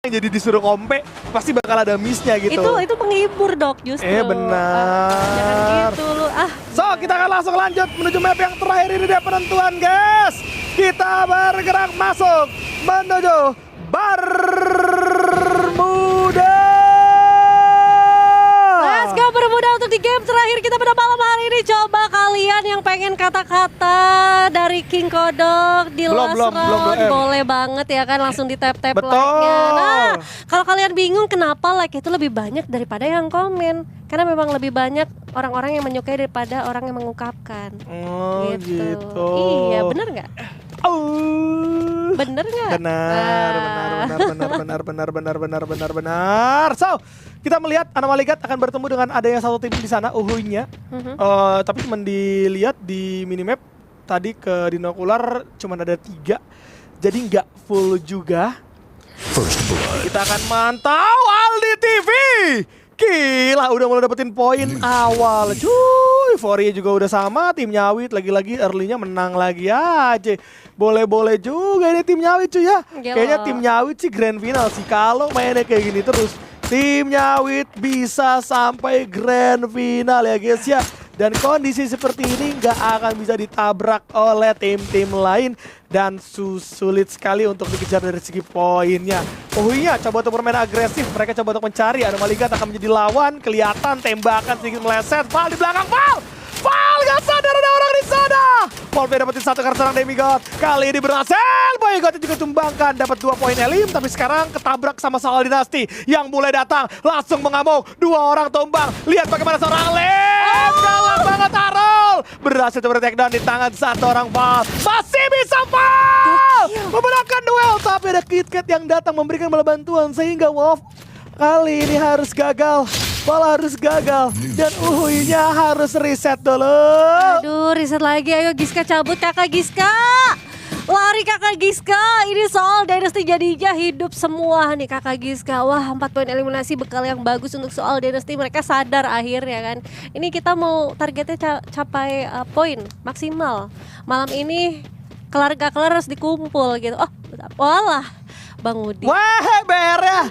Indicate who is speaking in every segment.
Speaker 1: jadi disuruh kompe pasti bakal ada miss-nya gitu.
Speaker 2: Itu menghibur dok justru.
Speaker 1: Benar.
Speaker 2: Jangan gitu lu.
Speaker 1: So kita akan langsung lanjut menuju map yang terakhir ini dia penentuan guys. Kita bergerak masuk menuju Bermuda.
Speaker 2: Let's go Bermuda untuk di game terakhir kita pada malam hari ini. Coba kalian yang pengen kata-kata dari King Kodok di last round boleh banget ya kan, langsung di tap-tap like-nya. Nah, kalau kalian bingung kenapa like itu lebih banyak daripada yang komen, karena memang lebih banyak orang-orang yang menyukai daripada orang yang mengungkapkan.
Speaker 1: Oh gitu.
Speaker 2: Iya, bener nggak? Bener nggak?
Speaker 1: Benar. So, kita melihat Anomali God akan bertemu dengan adanya satu tim di sana, Uhuy-nya. Tapi cuma dilihat di minimap tadi ke Dinokular cuma ada 3. Jadi nggak full juga. Kita akan mantau Aldi TV. Gila, udah mulai dapetin poin awal. Cuy, euforia juga udah sama. Tim Nyawit lagi-lagi early-nya menang lagi aja. Boleh-boleh juga ini tim Nyawit cuy ya. Kayaknya tim Nyawit sih grand final sih. Kalau mainnya kayak gini terus, tim Nyawit bisa sampai grand final ya guys ya. Dan kondisi seperti ini nggak akan bisa ditabrak oleh tim-tim lain. Dan sulit sekali untuk dikejar dari segi poinnya. Uhuy-nya coba untuk bermain agresif. Mereka coba untuk mencari. Anomali God akan menjadi lawan. Kelihatan tembakan sedikit meleset. Val di belakang Val. Val gak sadar ada orang di sana. Volpe dapetin 1 kartu serang Demigod. Kali ini berhasil. Boygodnya juga tumbangkan. Dapat 2 poin elim. Tapi sekarang ketabrak sama Soal Dinasti. Yang mulai datang. Langsung mengamuk. 2 orang tumbang. Lihat bagaimana seorang Lim. Galak banget Arol. Berhasil takedown di tangan 1 orang Val. Masih bisa Val. Memenangkan duel. Tapi ada KitKat yang datang memberikan bala bantuan. Sehingga Wolf kali ini harus gagal. Val harus gagal. Dan Uhuy-nya harus reset dulu.
Speaker 2: Aduh, reset lagi. Ayo Giska cabut kakak Giska. Lari kakak Giska. Ini soal Dynasty jadinya hidup semua nih kakak Giska. Wah, 4 poin eliminasi bekal yang bagus untuk soal Dynasty. Mereka sadar akhirnya kan. Ini kita mau targetnya capai poin maksimal. Malam ini kelar gak kelar harus dikumpul gitu. Oh, walah Bang Udi.
Speaker 1: Wah, BR ya.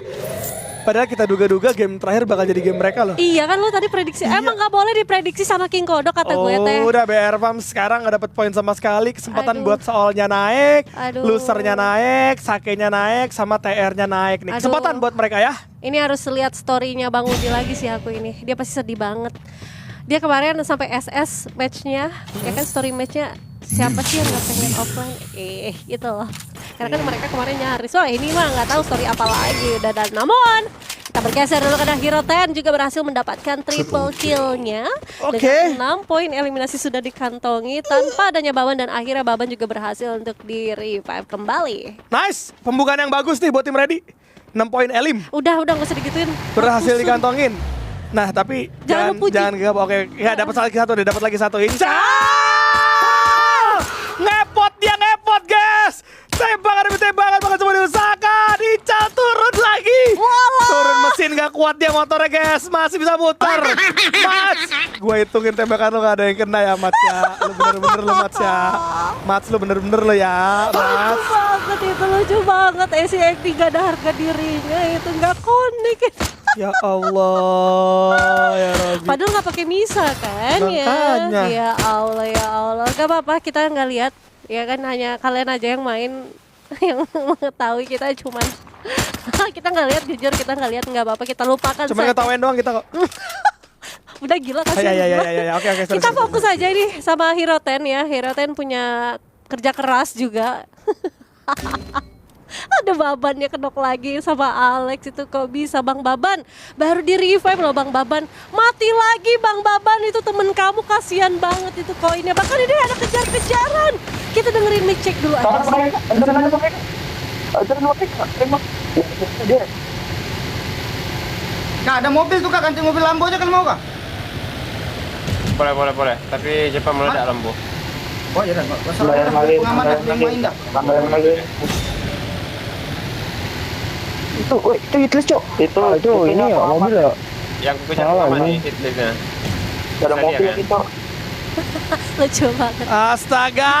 Speaker 1: Padahal kita duga-duga game terakhir bakal jadi game mereka loh.
Speaker 2: Iya kan lo tadi prediksi.
Speaker 1: Iya.
Speaker 2: Emang gak boleh diprediksi sama King Kodok kata gue teh.
Speaker 1: Udah BR Farm sekarang gak dapet poin sama sekali. Kesempatan buat soalnya naik, losernya naik, sakenya naik, sama TR-nya naik nih. Kesempatan buat mereka ya.
Speaker 2: Ini harus lihat story-nya Bang Udi lagi sih aku ini. Dia pasti sedih banget. Dia kemarin sampai SS match-nya, ya kan story match-nya. Siapa sih yang gak pengen offline? Gitu loh. Karena kan mereka kemarin nyaris. Wah ini mah gak tahu story apa lagi. Dan namun kita bergeser dulu karena Hero 10 juga berhasil mendapatkan triple kill-nya. Dengan 6 poin eliminasi sudah dikantongi tanpa adanya Baban. Dan akhirnya Baban juga berhasil untuk di-revive kembali.
Speaker 1: Nice, pembukaan yang bagus nih buat tim ready. 6 poin elim.
Speaker 2: Udah gak usah digituin.
Speaker 1: Berhasil dikantongin. Nah tapi jangan oke ya dapat lagi satu. Ngepot guys. Tembakan bakal coba diusahakan. Ical turun lagi. Turun mesin gak kuat dia motornya guys. Masih bisa muter. Mats, gue hitungin tembakan lo gak ada yang kena ya Mats ya. Lu bener-bener lo Mats ya. Mats lu bener-bener lo ya Mats.
Speaker 2: Lucu banget itu, lucu banget. SCXD gak ada harga dirinya. Itu gak konik.
Speaker 1: Ya Allah ya Rabbi.
Speaker 2: Padahal gak pakai misa kan.
Speaker 1: Makanya.
Speaker 2: Ya Allah. Gak apa-apa kita gak lihat. Ya kan hanya kalian aja yang main. Yang mengetahui kita cuman kita nggak lihat, jujur kita nggak lihat, nggak apa-apa, kita lupakan.
Speaker 1: Cuma ngetawain doang kita kok.
Speaker 2: Udah gila kasih.
Speaker 1: Ya. Oke,
Speaker 2: kita fokus aja nih sama Hero 10 ya. Hero 10 punya kerja keras juga. Ada Babannya kedok lagi sama Alex, itu kok bisa Bang Baban baru di revive loh Bang Baban, mati lagi Bang Baban, itu temen kamu kasihan banget itu koinnya, bahkan ini ada kejar-kejaran. Kita dengerin mic check dulu aja.
Speaker 3: Kak ada mobil tuh Kak, ganti mobil Lambo aja kan mau Kak?
Speaker 4: Boleh. Tapi Jepang meledak Lambo.
Speaker 3: Oh iya, enggak masalah. Pengaman lima indah.
Speaker 5: Itu Hitler cok. Itu ini ya mobil ya.
Speaker 4: Yang kejar pertama nih Hitlernya.
Speaker 5: Ada mobil
Speaker 4: kan?
Speaker 5: kita.
Speaker 2: Lucu banget.
Speaker 1: Astaga,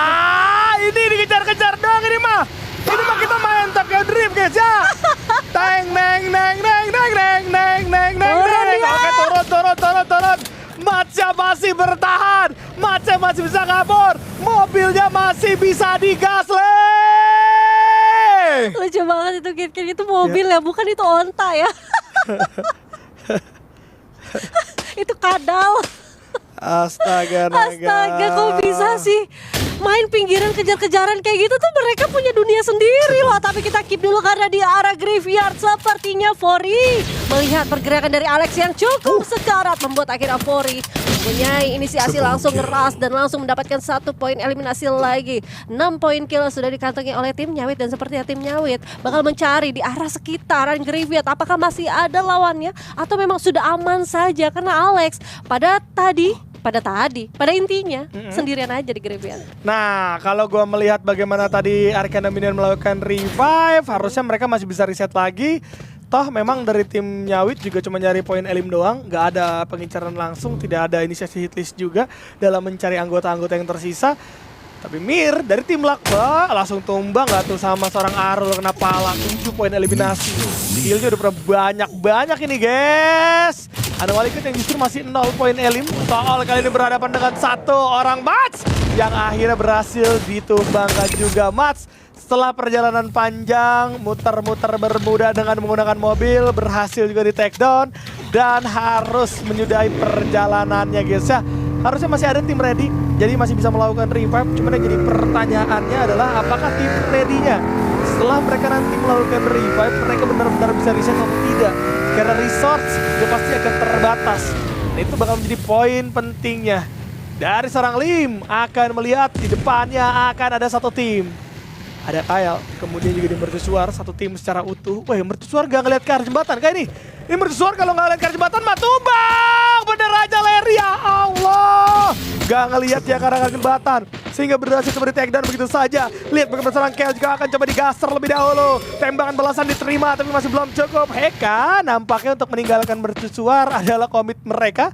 Speaker 1: ini dikejar-kejar doang ini mah. Ini mah kita main Tokyo Drift guys ya. Teng masih bisa kabur. Mobilnya masih bisa digas, Le.
Speaker 2: Lucu banget itu KitKat, itu mobil ya, bukan itu onta ya. Itu kadal.
Speaker 1: Astaga,
Speaker 2: Astaga, kok bisa sih main pinggiran kejar-kejaran kayak gitu tuh, mereka punya dunia sendiri loh. Tapi kita keep dulu karena di arah graveyard sepertinya Fori melihat pergerakan dari Alex yang cukup sekarat membuat akhirnya Fori mempunyai inisiasi langsung ngeras dan langsung mendapatkan 1 poin eliminasi lagi. 6 poin kill sudah dikantongi oleh tim Nyawit dan sepertinya tim Nyawit bakal mencari di arah sekitaran graveyard apakah masih ada lawannya atau memang sudah aman saja karena Alex pada intinya sendirian aja di graveyard.
Speaker 1: Nah, kalau gua melihat bagaimana tadi Arcana Minion melakukan revive, harusnya mereka masih bisa reset lagi. Toh memang dari tim Nyawit juga cuma nyari poin elim doang, nggak ada pengincaran langsung, tidak ada inisiasi hitlist juga dalam mencari anggota-anggota yang tersisa. Tapi Mir dari tim Lakba langsung tumbang nggak tuh sama seorang Arul, kena pala, 7 poin eliminasi. Killnya udah banyak ini guys. Ada Walikut yang justru masih 0 poin elim. Soal kali ini berhadapan dengan 1 orang Mats yang akhirnya berhasil ditumbangkan juga. Mats setelah perjalanan panjang, muter-muter bermuda dengan menggunakan mobil, berhasil juga di take down dan harus menyudahi perjalanannya guys ya. Harusnya masih ada tim ready, jadi masih bisa melakukan revive. Cuman yang jadi pertanyaannya adalah apakah tim ready-nya setelah mereka nanti melakukan revive, mereka benar-benar bisa reset atau tidak? Karena resource juga pasti akan terbatas. Dan itu bakal menjadi poin pentingnya. Dari seorang Lim akan melihat di depannya akan ada 1 tim. Ada Kyle, kemudian juga di Mercusuar, 1 tim secara utuh. Wah, Mercusuar gak ngeliat ke arah jembatan kayak ini. Ini Mercusuar kalau gak ngeliat ke arah jembatan mah tumbang. Bener aja Leri, ya Allah. Gak ngeliat ya ke arah jembatan. Sehingga berhasil kembali take down begitu saja. Lihat bagaimana seorang Kyle juga akan coba digaster lebih dahulu. Tembakan balasan diterima tapi masih belum cukup. Heka nampaknya untuk meninggalkan Mercusuar adalah komit mereka.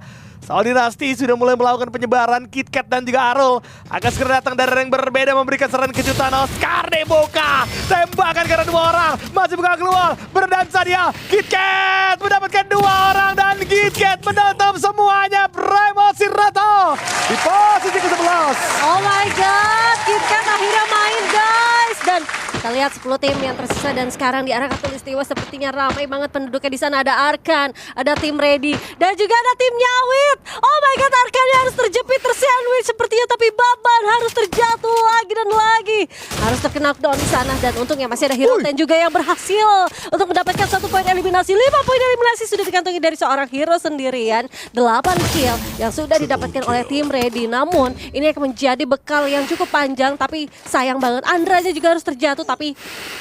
Speaker 1: Soal Dinasti sudah mulai melakukan penyebaran. KitKat dan juga Arul akan segera datang dari yang berbeda memberikan serangan kejutan. Oscar dibuka, tembakan karena 2 orang masih bukan keluar, berdansa dia. KitKat mendapatkan 2 orang dan KitKat menutup semuanya. Primo Sirato di posisi ke-11.
Speaker 2: Oh my god, KitKat akhirnya main guys. Dan kita lihat 10 tim yang tersisa dan sekarang di arah Katulistiwa sepertinya ramai banget penduduknya di sana. Ada Arkan, ada tim Ready dan juga ada tim Nyawit. Oh my god, Arkan harus terjepit, tersandwich sepertinya, tapi Baban harus terjatuh lagi dan lagi. Harus terkena knockdown di sana dan untungnya masih ada Hero Ten juga yang berhasil untuk mendapatkan 1 poin eliminasi. 5 poin eliminasi sudah dikantongi dari seorang hero sendirian. 8 kill yang sudah didapatkan oleh tim Ready. Namun ini akan menjadi bekal yang cukup panjang, tapi sayang banget Andra aja juga harus terjatuh, tapi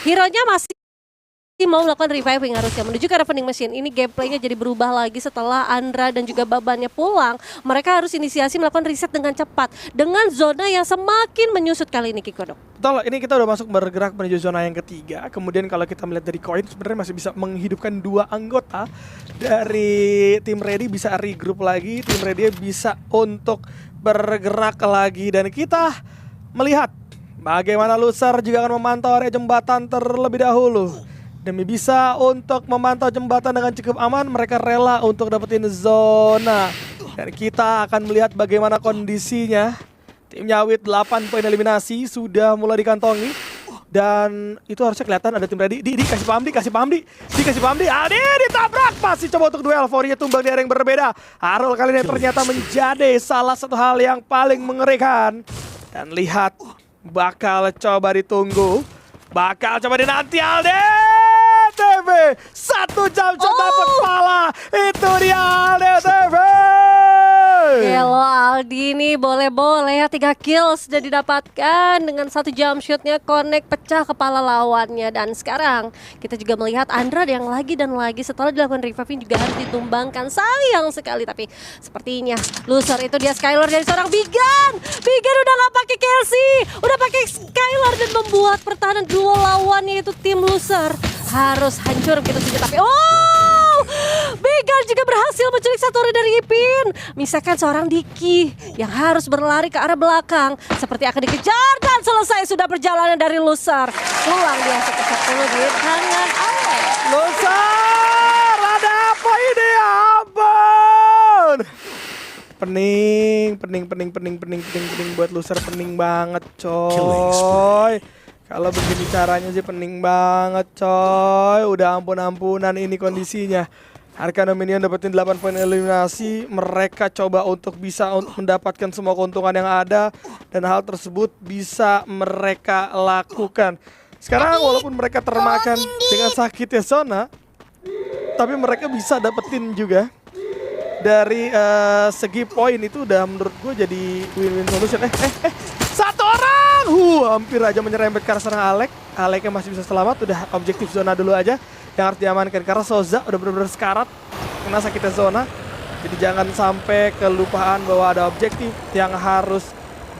Speaker 2: hero-nya masih mau melakukan reviving harusnya menuju ke arah vending machine. Ini gameplaynya jadi berubah lagi setelah Andra dan juga Babannya pulang. Mereka harus inisiasi melakukan reset dengan cepat dengan zona yang semakin menyusut kali ini, Kikodok.
Speaker 1: Betul, ini kita udah masuk bergerak menuju zona yang ketiga. Kemudian kalau kita melihat dari koin sebenarnya masih bisa menghidupkan 2 anggota dari tim Ready, bisa regroup lagi. Tim Ready bisa untuk bergerak lagi dan kita melihat bagaimana Loser juga akan memantau area jembatan terlebih dahulu. Demi bisa untuk memantau jembatan dengan cukup aman, mereka rela untuk dapetin zona. Dan kita akan melihat bagaimana kondisinya. Tim Nyawit 8 poin eliminasi sudah mulai dikantongi. Dan itu harusnya kelihatan ada tim Ready. Dikasih paham, dikasih paham. Adi ditabrak, masih coba untuk duel. Forinya tumbang di area yang berbeda. Arul kali ini ternyata menjadi salah satu hal yang paling mengerikan. Dan lihat, bakal coba ditunggu. Bakal coba dinanti Alde. TV 1 jam coba dapat pala. Itu dia Alde TV.
Speaker 2: Hello Aldi nih, boleh-boleh ya 3 kill sudah didapatkan dengan 1 jump shotnya connect pecah kepala lawannya. Dan sekarang kita juga melihat Andra yang lagi dan lagi setelah dilakukan reviving juga harus ditumbangkan. Sayang sekali, tapi sepertinya Loser itu dia Skylar dari seorang Bigan. Bigan udah gak pakai Kelsey, udah pakai Skylar dan membuat pertahanan duo lawannya itu tim Loser harus hancur begitu saja. Tapi Bigan juga berhasil menculik 1 orang dari Ipin. Misalkan seorang Diki yang harus berlari ke arah belakang seperti akan dikejar dan selesai sudah perjalanan dari Loser. Pulang dia 1-10 di tangan Alex.
Speaker 1: Loser, ada apa ini? Ampun. buat loser, pening banget coy. Kalau begini caranya sih pening banget coy. Udah ampun-ampunan ini kondisinya. Arcana Minion dapetin 8 poin eliminasi. Mereka coba untuk bisa mendapatkan semua keuntungan yang ada, dan hal tersebut bisa mereka lakukan. Sekarang walaupun mereka termakan dengan sakitnya Zona, tapi mereka bisa dapetin juga. Dari segi poin itu udah menurut gue jadi win-win solution. Satu orang! Hampir aja menyerempet ke arah serang Alek. Aleknya masih bisa selamat, udah objektif Zona dulu aja yang harus diamankan karena Souza udah benar-benar sekarat kena sakitnya Zona. Jadi jangan sampai kelupaan bahwa ada objektif yang harus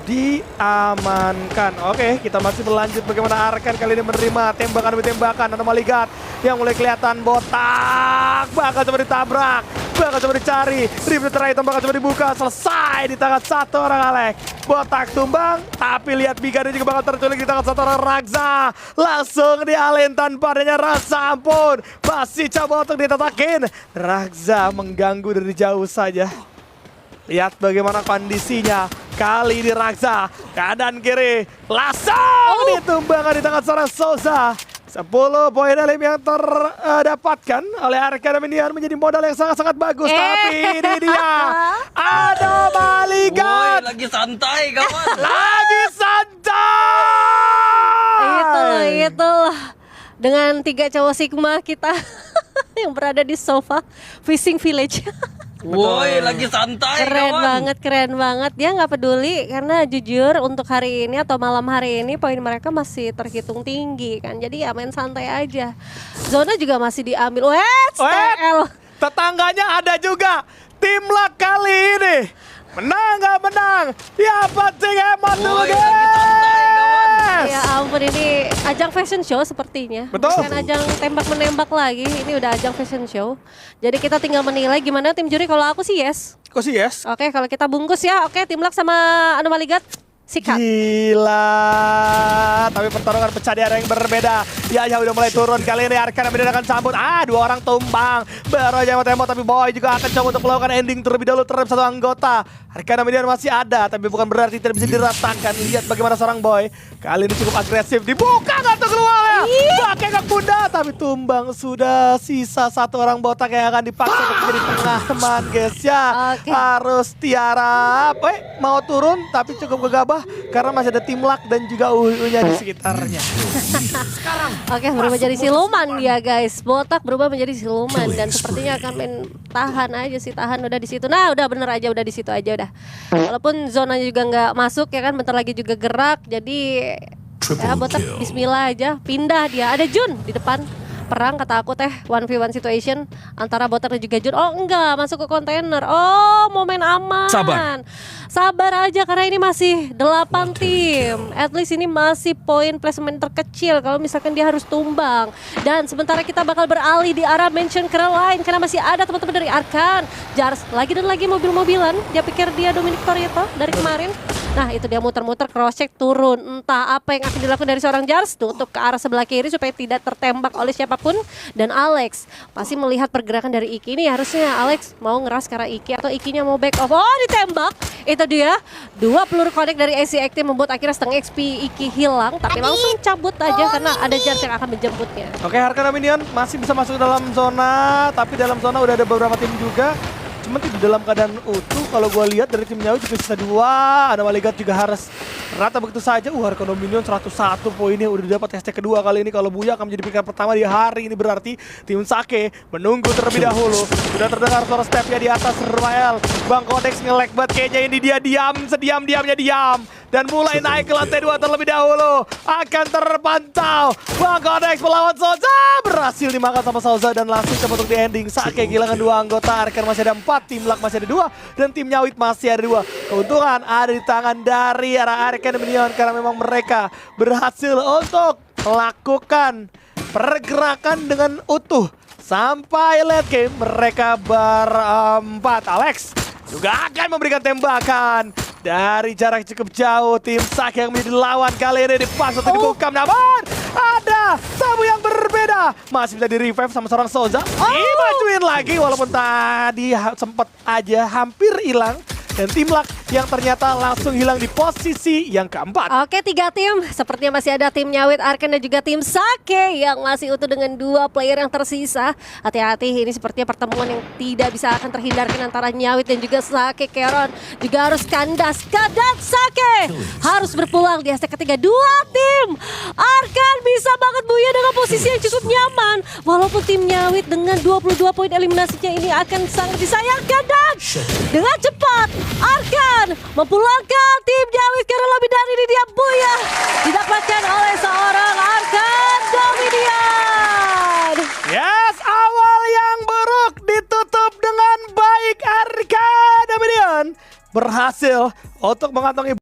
Speaker 1: diamankan. Oke, kita masih berlanjut bagaimana Arkan kali ini menerima tembakan demi tembakan. Ada Maligat yang mulai kelihatan botak, bakal coba ditabrak, bakal coba dicari. Ribet terakhir bakal coba dibuka, selesai di tangan satu orang Alek. Botak tumbang, tapi lihat Bigane juga bakal terculik di tangan satu orang Ragza. Langsung dialin tanpa adanya rasa ampun. Masih coba untuk ditatakin. Ragza mengganggu dari jauh saja. Lihat bagaimana kondisinya. Kali ini Ragza, kanan kiri, langsung ditumbangkan di tangan seorang Souza. 10 poin elim yang terdapatkan oleh Arcana Minion menjadi modal yang sangat-sangat bagus. Tapi ini dia, ada Maligat.
Speaker 3: Lagi santai kawan.
Speaker 1: Lagi santai.
Speaker 2: Itulah. Dengan 3 cowok Sigma kita yang berada di sofa Fishing Village.
Speaker 3: Woi, lagi santai kawan.
Speaker 2: Keren banget. Dia nggak peduli karena jujur untuk hari ini atau malam hari ini poin mereka masih terhitung tinggi kan. Jadi ya main santai aja. Zona juga masih diambil. TL.
Speaker 1: Tetangganya ada juga. Timlak kali ini menang nggak menang? Ya penting hemat dulu guys.
Speaker 2: Ya ampun, ini ajang fashion show sepertinya.
Speaker 1: Betul.
Speaker 2: Bukan ajang tembak-menembak lagi. Ini udah ajang fashion show. Jadi kita tinggal menilai gimana tim juri. Kalau aku sih yes.
Speaker 1: Kok sih yes?
Speaker 2: Oke, kalau kita bungkus ya. Oke, Timlak sama Anomaligat sikat.
Speaker 1: Gila, tapi pertarungan pecah di area yang berbeda. Ya udah mulai turun kali ini. Arcana Minion akan sambut. 2 orang tumbang. Baru aja tembak, tapi Boy juga akan coba untuk melakukan ending terlebih dahulu terhadap satu anggota. Arcana Minion masih ada, tapi bukan berarti tidak bisa diratakan. Lihat bagaimana seorang Boy kali ini cukup agresif. Dibuka nggak tuh keluarnya? Pakai kak bunda, tapi tumbang. Sudah sisa 1 orang botak yang akan dipaksa untuk menjadi tengah teman guys ya.
Speaker 2: Oke.
Speaker 1: Harus Tiara mau turun, tapi cukup gegabah karena masih ada Timlak dan juga Uhunya di sekitarnya.
Speaker 2: Oke, berubah jadi siluman dia guys. Botak berubah menjadi siluman dan sepertinya akan main tahan aja sih. Tahan udah di situ. Nah, udah bener aja, udah di situ aja udah. Walaupun zonanya juga nggak masuk ya kan, bentar lagi juga gerak. Jadi ya botak bismillah aja. Pindah dia. Ada Jun di depan. Perang kata aku teh 1v1 situation antara botak dan juga Jun. Oh enggak, masuk ke kontainer. Oh, mau main aman. Sabar aja karena ini masih 8 tim. At least ini masih poin placement terkecil kalau misalkan dia harus tumbang. Dan sementara kita bakal beralih di arah Mansion Caroline karena masih ada teman-teman dari Arkan. Jars lagi dan lagi mobil-mobilan. Dia pikir dia Dominic Toretto dari kemarin. Nah, itu dia muter-muter cross check turun. Entah apa yang akan dilakukan dari seorang Jars, tutup ke arah sebelah kiri supaya tidak tertembak oleh siapapun. Dan Alex pasti melihat pergerakan dari Iki ini, harusnya Alex mau ngeras ke arah Iki atau Ikinya mau back off. Oh, ditembak. Itu dia 2 peluru connect dari AC Active membuat akhirnya setengah XP Iki hilang, tapi langsung cabut aja karena ada Jars yang akan menjemputnya.
Speaker 1: Oke, Arcana Minion masih bisa masuk dalam zona, tapi dalam zona udah ada beberapa tim juga. Cuman tidak dalam keadaan utuh. Kalau gue lihat dari tim Nyawa juga sisa 2. Ada Maligat juga harus rata begitu saja. Arcana Minion 101 poinnya udah dapat ST kedua kali ini. Kalau Buya akan menjadi pilihan pertama di hari ini, berarti tim Sake menunggu terlebih dahulu. Sudah terdengar suara stepnya di atas Rael. Bang Kodex nge-lag banget kayaknya ini, dia diam, sediam-diamnya diam. Dan mulai naik ke lantai 2 terlebih dahulu. Akan terpantau. Bang Kodex melawan Souza. Berhasil dimakan sama Souza dan langsung coba untuk di ending. Sake kehilangan 2 anggota. Arkan masih ada 4. Timlak masih ada 2. Dan tim Nyawit masih ada 2. Keuntungan ada di tangan dari arah Arkan Minion. Karena memang mereka berhasil untuk melakukan pergerakan dengan utuh. Sampai late game mereka berempat. Alex juga akan memberikan tembakan dari jarak cukup jauh. Tim Sake yang menjadi lawan kali ini dipaksa untuk dibungkam, namun ada tamu yang berbeda. Masih bisa di revive sama seorang Souza. Dimajuin lagi walaupun tadi sempat aja hampir hilang. Dan Timlak yang ternyata langsung hilang di posisi yang keempat.
Speaker 2: Oke, 3 tim. Sepertinya masih ada tim Nyawit Arkan dan juga tim Sake yang masih utuh dengan 2 player yang tersisa. Hati-hati, ini sepertinya pertemuan yang tidak bisa akan terhindarkan antara Nyawit dan juga Sake. Keron juga harus kandas. Kadat Sake harus berpulang di hashtag ketiga. 2 tim Arkan bisa banget Buya dengan posisi yang cukup nyaman. Walaupun tim Nyawit dengan 22 poin eliminasinya ini akan sangat disayangkan. Dan dengan cepat Arkan memulangkan tim Nyawit karena lebih dari ini dia Buya didapatkan oleh seorang Arkan Dominion.
Speaker 1: Yes, awal yang buruk ditutup dengan baik. Arkan Dominion berhasil untuk mengantongi